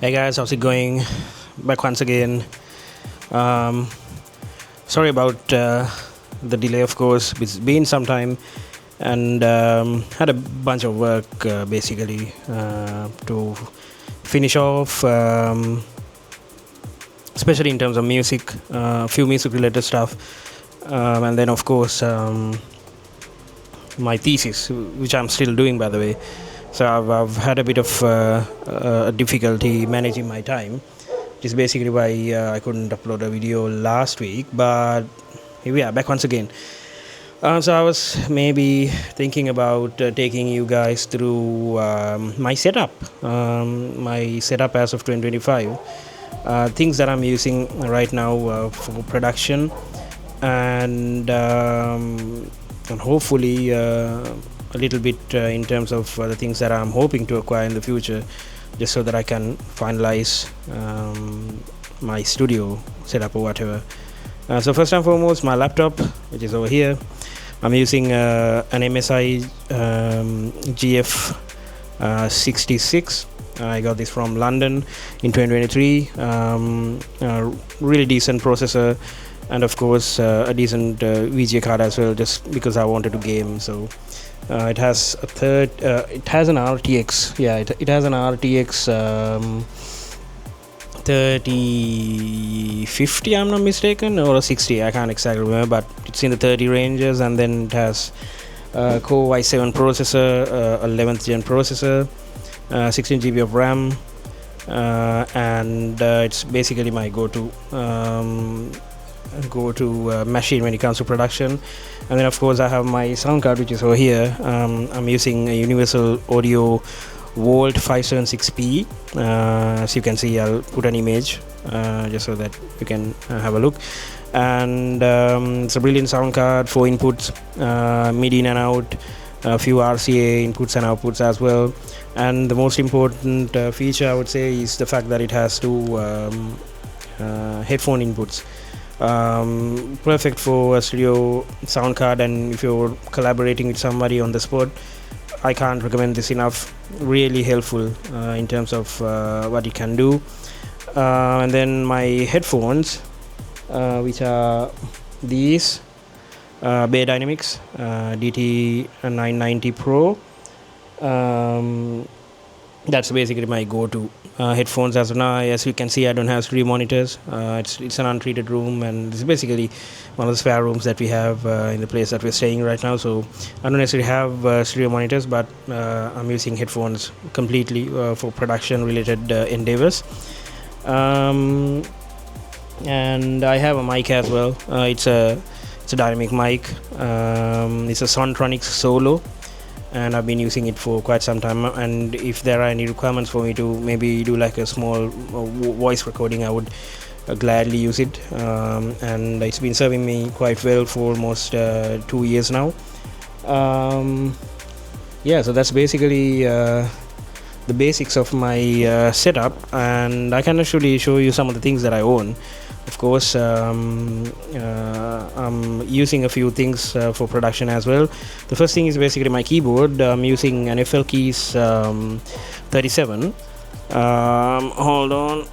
Hey guys, how's it going? Back once again. Um, Sorry about the delay, of course. It's been some time and had a bunch of work basically to finish off, especially in terms of music, a few music related stuff, and then, of course, my thesis, which I'm still doing, by the way. So I've had a bit of difficulty managing my time, which is basically why I couldn't upload a video last week. But here we are, back once again. So I was maybe thinking about taking you guys through my setup as of 2025, things that I'm using right now for production, and hopefully a little bit in terms of the things that I'm hoping to acquire in the future, just so that I can finalize my studio setup or whatever. So first and foremost, my laptop, which is over here. I'm using an MSI GF 66. I got this from London in 2023. Really decent processor, and of course a decent VGA card as well, just because I wanted to game. So it has it has an RTX. Yeah, it has an RTX 3050, I'm not mistaken, or a 60. I can't exactly remember, but it's in the 30 ranges. And then it has Core i7 processor, 11th gen processor, 16 GB of RAM, and it's basically my go-to machine when it comes to production. And then, of course, I have my sound card, which is over here. I'm using a Universal Audio Volt 576p. As you can see, I'll put an image just so that you can have a look. And it's a brilliant sound card, 4 inputs, mid in and out, a few RCA inputs and outputs as well. And the most important feature, I would say, is the fact that it has 2 headphone inputs. Perfect for a studio sound card, and if you're collaborating with somebody on the spot, I can't recommend this enough. Really helpful in terms of what it can do. And then my headphones, which are these Bay Dynamics DT 990 Pro. That's basically my go-to headphones as of now. As you can see, I don't have stereo monitors. It's an untreated room, and it's basically one of the spare rooms that we have in the place that we're staying right now. So I don't necessarily have stereo monitors, but I'm using headphones completely for production related endeavors. And I have a mic as well. It's a dynamic mic. It's a Sontronics Solo, and I've been using it for quite some time. And if there are any requirements for me to maybe do like a small voice recording, I would gladly use it. And it's been serving me quite well for almost 2 years now. So that's basically the basics of my setup, and I can actually show you some of the things that I own. Of course, I'm using a few things for production as well. The first thing is basically my keyboard. I'm using an FL Keys 37. Hold on.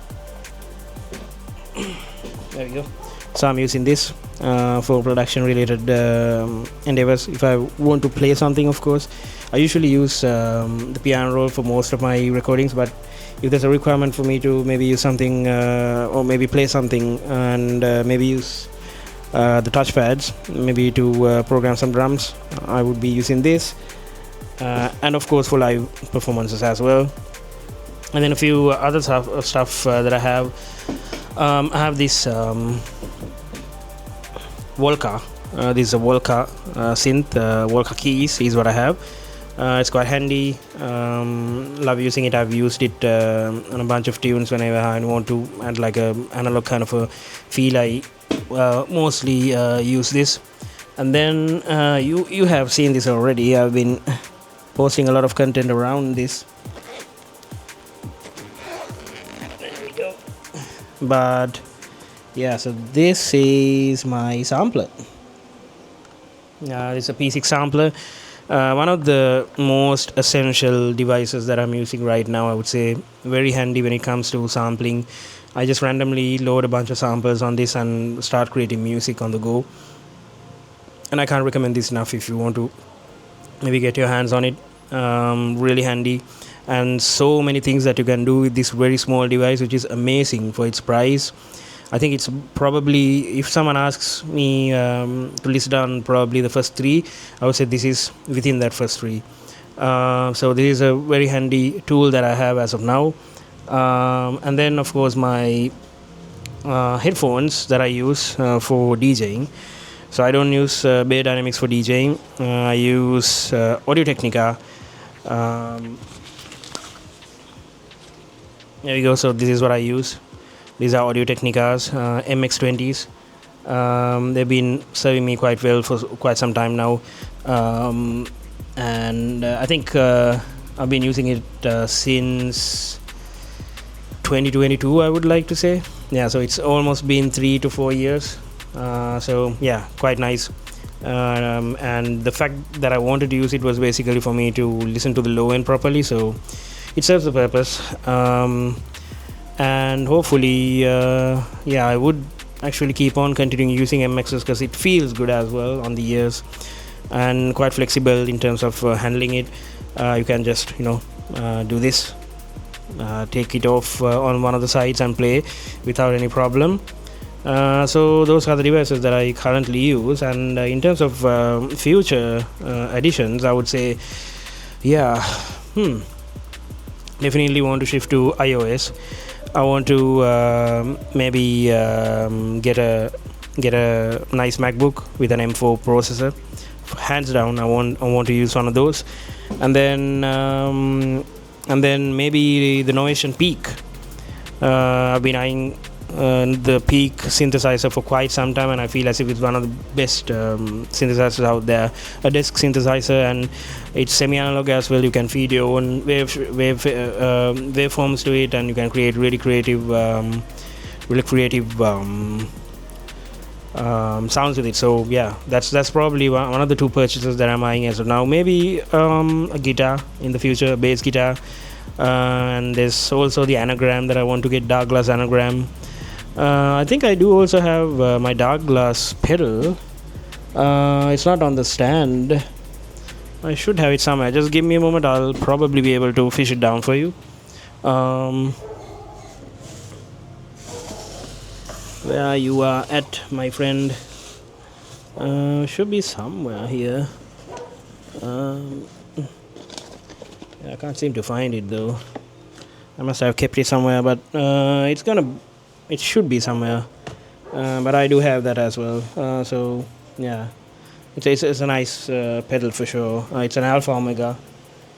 There we go. So I'm using this for production related endeavors. If I want to play something, of course, I usually use the piano roll for most of my recordings, but if there's a requirement for me to maybe use something or maybe play something, and maybe use the touchpads maybe to program some drums, I would be using this, and of course for live performances as well. And then a few other stuff that I have. I have this Volca. This is a Volca synth. Volca keys is what I have. It's quite handy. Love using it. I've used it on a bunch of tunes whenever I want to add like a analog kind of a feel. I mostly use this. And then you have seen this already. I've been posting a lot of content around this. There we go. But yeah, so this is my sampler. It's a P6 sampler. One of the most essential devices that I'm using right now, I would say, very handy when it comes to sampling. I just randomly load a bunch of samples on this and start creating music on the go. And I can't recommend this enough if you want to maybe get your hands on it. Really handy, and so many things that you can do with this very small device, which is amazing for its price. I think it's probably, if someone asks me to list down probably the first three, I would say this is within that first three. So this is a very handy tool that I have as of now. And then of course my headphones that I use for DJing. So I don't use Bay Dynamics for DJing. I use Audio Technica. There we go. So this is what I use. These are Audio Technicas MX20s. They've been serving me quite well for quite some time now, and I think I've been using it since 2022, I would like to say. Yeah, so it's almost been 3 to 4 years. So yeah, quite nice. And the fact that I wanted to use it was basically for me to listen to the low end properly, so it serves the purpose. And hopefully I would actually keep on continuing using MXs because it feels good as well on the ears and quite flexible in terms of handling it. You can just do this, take it off on one of the sides and play without any problem. So those are the devices that I currently use, and in terms of future additions, I would say definitely want to shift to iOS. I want to maybe get a nice MacBook with an M4 processor. Hands down, I want to use one of those, and then maybe the Novation Peak. I've been eyeing the Peak synthesizer for quite some time, and I feel as if it's one of the best synthesizers out there. A desk synthesizer, and it's semi-analog as well. You can feed your own waveforms to it, and you can create really creative sounds with it. So yeah, that's probably one of the two purchases that I'm eyeing as of now. Maybe a guitar in the future, a bass guitar, and there's also the anagram that I want to get, dark glass anagram. I think I do also have my dark glass pedal. It's not on the stand. I should have it somewhere. Just give me a moment. I'll probably be able to fish it down for you. Where you are at, my friend? Should be somewhere here. I can't seem to find it though. I must have kept it somewhere, but it should be somewhere. But I do have that as well. So yeah, it's a nice pedal for sure. It's an Alpha Omega,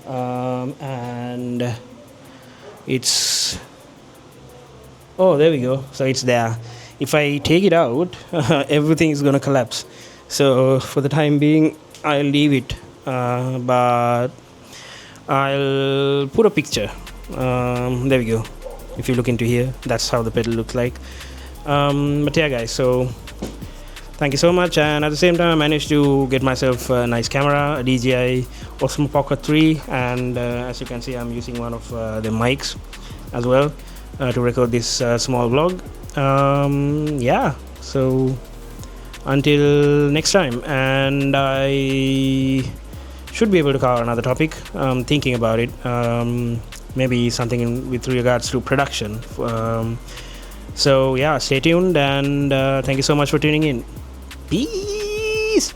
and it's there we go. So it's there. If I take it out, everything is gonna collapse. So for the time being, I'll leave it. But I'll put a picture. There we go. If you look into here, that's how the pedal looks like. But yeah, guys, so thank you so much. And at the same time, I managed to get myself a nice camera, a DJI Osmo Pocket 3, and as you can see, I'm using one of the mics as well to record this small vlog. Yeah, so until next time, and I should be able to cover another topic. I'm thinking about it. Maybe something with regards to production. So yeah, stay tuned, and thank you so much for tuning in. Peace.